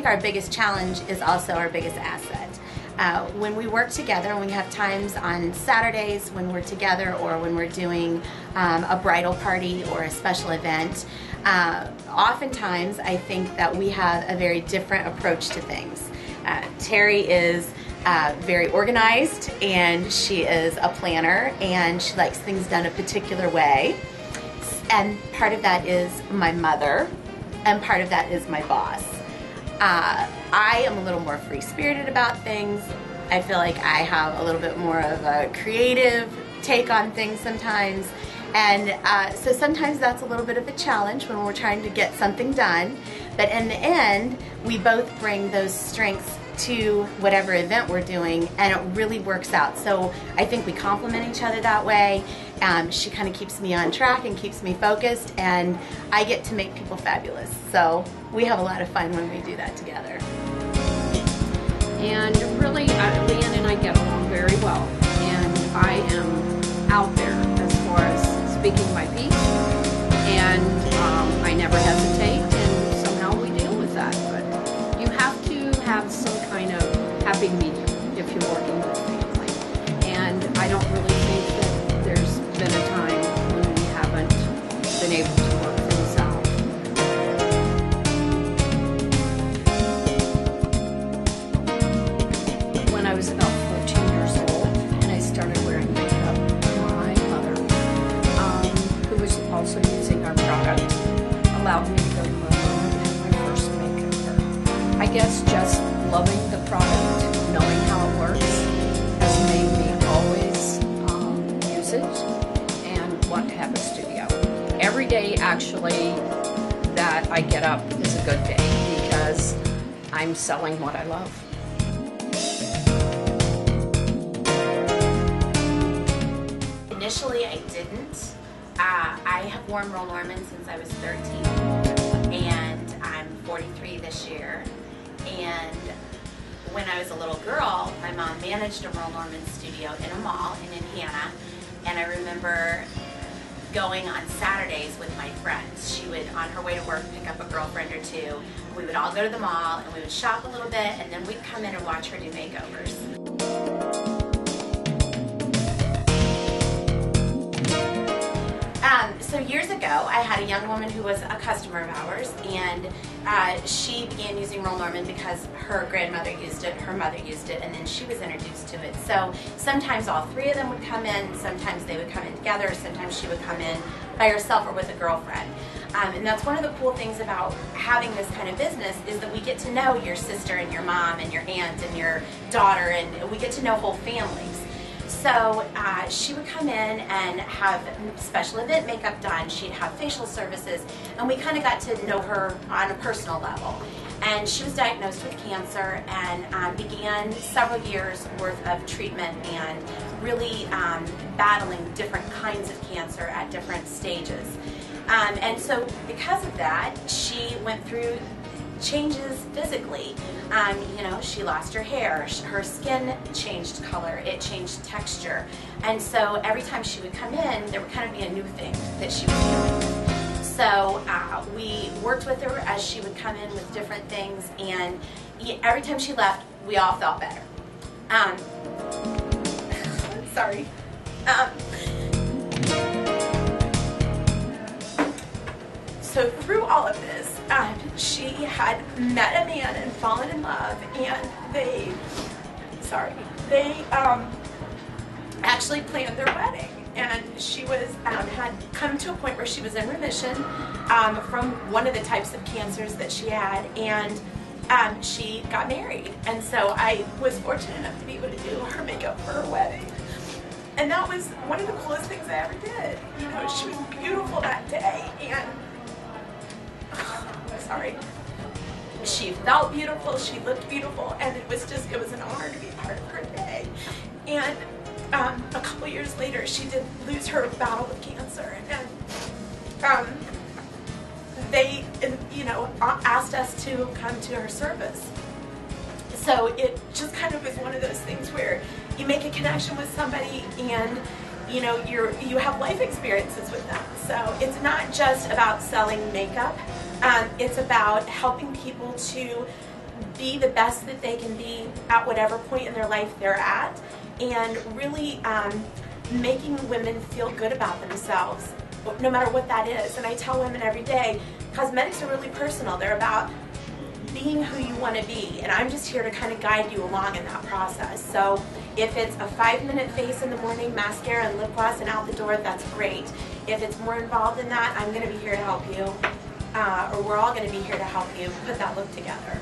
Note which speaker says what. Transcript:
Speaker 1: think our biggest challenge is also our biggest asset. When we work together, and we have times on Saturdays when we're together, or when we're doing a bridal party or a special event, oftentimes I think that we have a very different approach to things. Teri is very organized, and she is a planner, and she likes things done a particular way. And part of that is my mother, and part of that is my boss. I am a little more free-spirited about things. I feel like I have a little bit more of a creative take on things sometimes. And so sometimes that's a little bit of a challenge when we're trying to get something done. But in the end, we both bring those strengths to whatever event we're doing, and it really works out. So I think we complement each other that way. She kind of keeps me on track and keeps me focused, and I get to make people fabulous. So we have a lot of fun when we do that together.
Speaker 2: And really, Leanne and I get along very well, and I am out there as far as speaking my piece, and I never hesitate, and somehow we deal with that. But you have to have some kind of happy medium if you're working with family, and I don't really think that there's been a time when we haven't been able to work things out. When I was about 14 years old and I started wearing makeup, my mother, who was also using our product, allowed me to go to Merle and have my first makeover. I guess just loving the product, knowing how it works, has made me always use it and want to have a studio. Every day, actually, that I get up is a good day because I'm selling what I love.
Speaker 1: Initially, I didn't. I have worn Merle Norman since I was 13, and I'm 43 this year. And when I was a little girl, my mom managed a Merle Norman studio in a mall in Indiana, and I remember going on Saturdays with my friends. She would, on her way to work, pick up a girlfriend or two. We would all go to the mall, and we would shop a little bit, and then we'd come in and watch her do makeovers. So years ago, I had a young woman who was a customer of ours, and she began using Merle Norman because her grandmother used it, her mother used it, and then she was introduced to it. So sometimes all three of them would come in, sometimes they would come in together, sometimes she would come in by herself or with a girlfriend. And that's one of the cool things about having this kind of business, is that we get to know your sister and your mom and your aunt and your daughter, and we get to know whole families. So she would come in and have special event makeup done. She'd have facial services, and we kind of got to know her on a personal level. And she was diagnosed with cancer and began several years worth of treatment and really battling different kinds of cancer at different stages. And so because of that, she went through changes physically. You know, she lost her hair, her skin changed color, it changed texture, and so every time she would come in, there would kind of be a new thing that she was dealing with. So we worked with her as she would come in with different things, and every time she left, we all felt better. Sorry. So through all of this, she had met a man and fallen in love, and they actually planned their wedding. And she was had come to a point where she was in remission from one of the types of cancers that she had, and she got married. And so I was fortunate enough to be able to do her makeup for her wedding. And that was one of the coolest things I ever did. You know, she was beautiful that day, and she felt beautiful, she looked beautiful, and it was an honor to be part of her day. And a couple years later, she did lose her battle with cancer, and they, you know, asked us to come to her service. So it just kind of was one of those things where you make a connection with somebody, and you know, you have life experiences with them. So it's not just about selling makeup. It's about helping people to be the best that they can be at whatever point in their life they're at, and really making women feel good about themselves, no matter what that is. And I tell women every day, cosmetics are really personal. They're about being who you want to be, and I'm just here to kind of guide you along in that process. So if it's a 5-minute face in the morning, mascara and lip gloss and out the door, that's great. If it's more involved than that, I'm going to be here to help you, or we're all going to be here to help you put that look together.